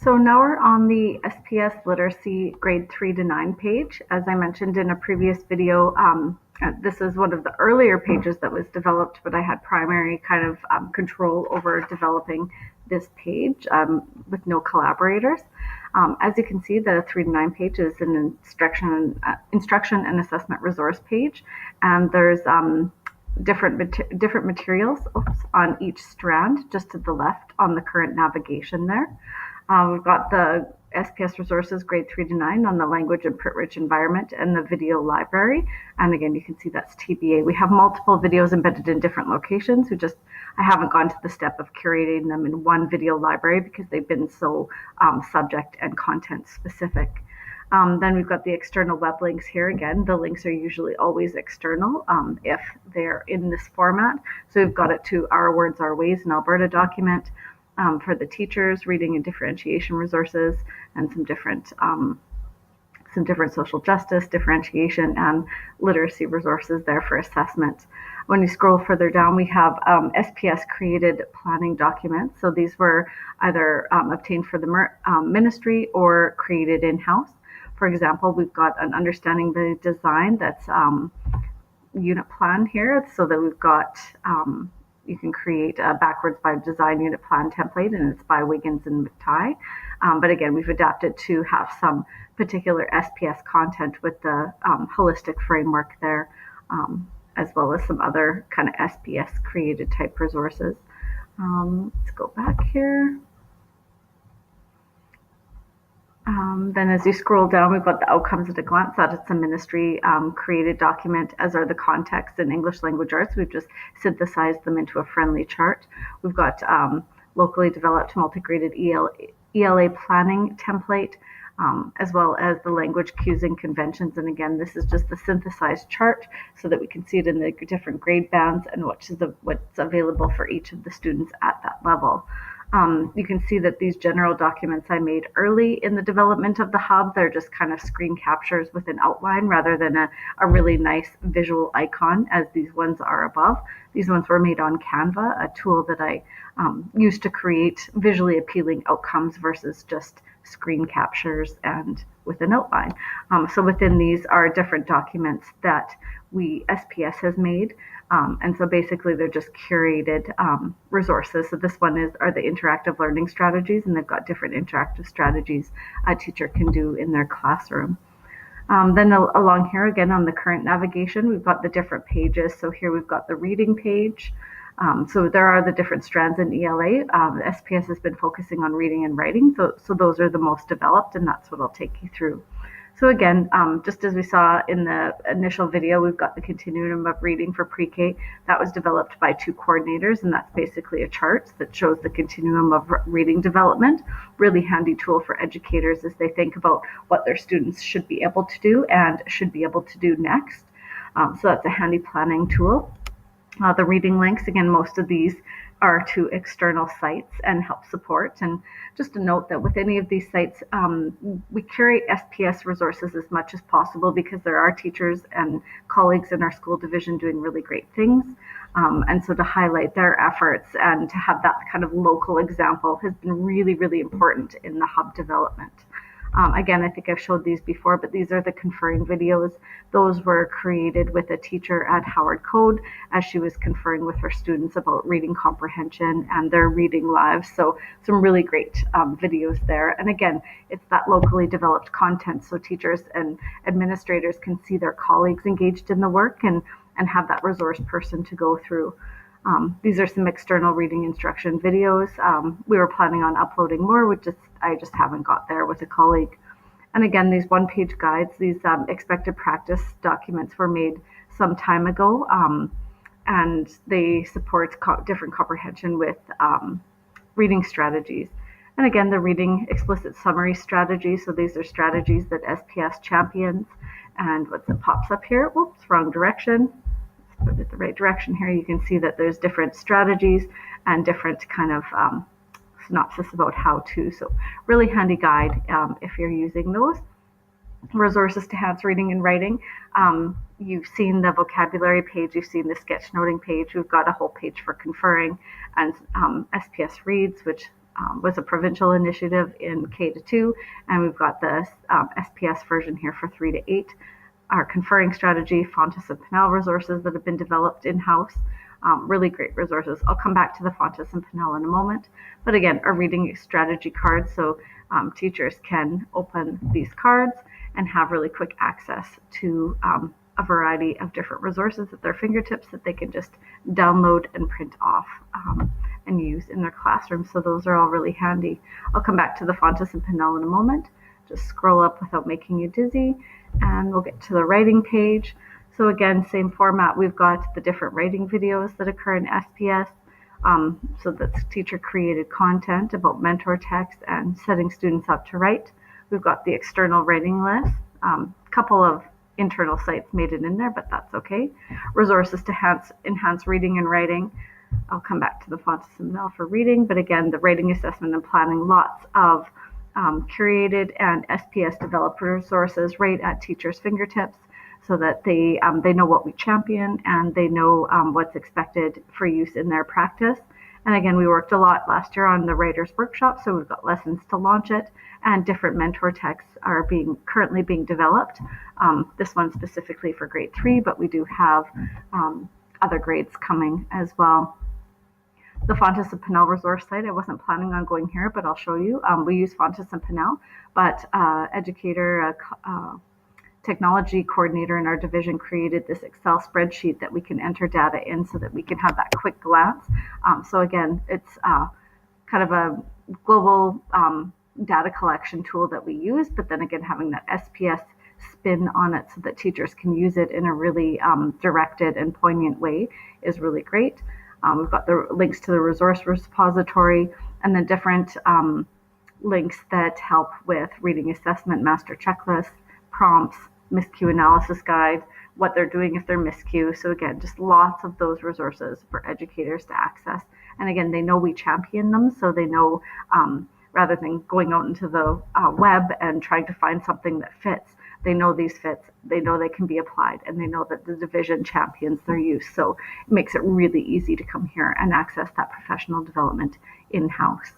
So now we're on the SPS Literacy Grade 3 to 9 page. As I mentioned in a previous video, this is one of the earlier pages that was developed, but I had primary kind of control over developing this page with no collaborators. As you can see, the 3 to 9 page is an instruction and assessment resource page, and there's different materials on each strand just to the left on the current navigation there. We've got the SPS Resources Grade 3 to 9 on the language and print-rich environment and the video library. And again, you can see that's TBA. We have multiple videos embedded in different locations. I haven't gone to the step of curating them in one video library because they've been so subject and content specific. Then we've got the external web links here. Again, the links are usually always external if they're in this format. So we've got it to Our Words, Our Ways in Alberta document. For the teachers, reading and differentiation resources, and some different social justice, differentiation, and literacy resources there for assessment. When you scroll further down, we have SPS created planning documents. So these were either obtained for the ministry or created in-house. For example, we've got an understanding the design that's unit plan here, so that we've got you can create a backwards by design unit plan template, and it's by Wiggins and McTighe. But again, we've adapted to have some particular SPS content with the holistic framework there, as well as some other kind of SPS created type resources. Let's go back here. Then as you scroll down, we've got the outcomes at a glance. That is a ministry created document, as are the context in English language arts. We've just synthesized them into a friendly chart. We've got locally developed multi-graded ELA planning template, as well as the language cues and conventions. And again, this is just the synthesized chart so that we can see it in the different grade bands and what's available for each of the students at that level. You can see that these general documents I made early in the development of the hub, they're just kind of screen captures with an outline rather than a really nice visual icon as these ones are above. These ones were made on Canva, a tool that I used to create visually appealing outcomes versus just screen captures and with an outline. So within these are different documents that SPS has made. And so basically they're just curated resources. So this one are the interactive learning strategies, and they've got different interactive strategies a teacher can do in their classroom. Then along here, again, on the current navigation, we've got the different pages. So here we've got the reading page. So there are the different strands in ELA. SPS has been focusing on reading and writing. So those are the most developed, and that's what I'll take you through. So again, just as we saw in the initial video, we've got the continuum of reading for pre-K. That was developed by 2 coordinators, and that's basically a chart that shows the continuum of reading development. Really handy tool for educators as they think about what their students should be able to do and should be able to do next. So that's a handy planning tool. The reading links, again, most of these are to external sites and help support. And just a note that with any of these sites, we curate SPS resources as much as possible because there are teachers and colleagues in our school division doing really great things. And so to highlight their efforts and to have that kind of local example has been really, really important in the hub development. Again, I think I've showed these before, but these are the conferring videos. Those were created with a teacher at Howard Code as she was conferring with her students about reading comprehension and their reading lives. So some really great videos there. And again, it's that locally developed content so teachers and administrators can see their colleagues engaged in the work and have that resource person to go through. These are some external reading instruction videos. We were planning on uploading more, I just haven't got there with a colleague. And again, these one-page guides, these expected practice documents were made some time ago, and they support different comprehension with reading strategies. And again, the reading explicit summary strategies. So these are strategies that SPS champions. And what's it pops up here? Whoops, wrong direction. Put it the right direction here. You can see that there's different strategies and different kind of synopsis about how to. So really handy guide if you're using those. Resources to enhance reading and writing. You've seen the vocabulary page, you've seen the sketchnoting page. We've got a whole page for conferring and SPS Reads, which was a provincial initiative in K-2, and we've got the SPS version here for 3-8. Our conferring strategy, Fontes and Pinnell resources that have been developed in-house. Really great resources. I'll come back to the Fontes and Pinnell in a moment. But again, our reading strategy cards, so teachers can open these cards and have really quick access to a variety of different resources at their fingertips that they can just download and print off and use in their classroom. So those are all really handy. I'll come back to the Fontes and Pinnell in a moment. Just scroll up without making you dizzy, and we'll get to the writing page. So again, same format. We've got the different writing videos that occur in SPS. So that's teacher-created content about mentor text and setting students up to write. We've got the external writing list. A couple of internal sites made it in there, but that's okay. Resources to enhance reading and writing. I'll come back to the Fontes and Pinnell for reading, but again, the writing assessment and planning, lots of curated and SPS developed resources right at teachers' fingertips, so that they know what we champion and they know what's expected for use in their practice. And again, we worked a lot last year on the Writers Workshop, so we've got lessons to launch it, and different mentor texts are currently being developed. This one specifically for grade 3, but we do have other grades coming as well. The Fontes and Pinnell resource site, I wasn't planning on going here, but I'll show you. We use Fontes and Pinnell, but educator, technology coordinator in our division created this Excel spreadsheet that we can enter data in so that we can have that quick glance. So again, it's kind of a global data collection tool that we use, but then again, having that SPS spin on it so that teachers can use it in a really directed and poignant way is really great. We've got the links to the resource repository and the different links that help with reading assessment, master checklist, prompts, miscue analysis guide, what they're doing if they're miscue. So again, just lots of those resources for educators to access. And again, they know we champion them, so they know rather than going out into the web and trying to find something that fits, they know these fits, they know they can be applied, and they know that the division champions their use. So it makes it really easy to come here and access that professional development in-house.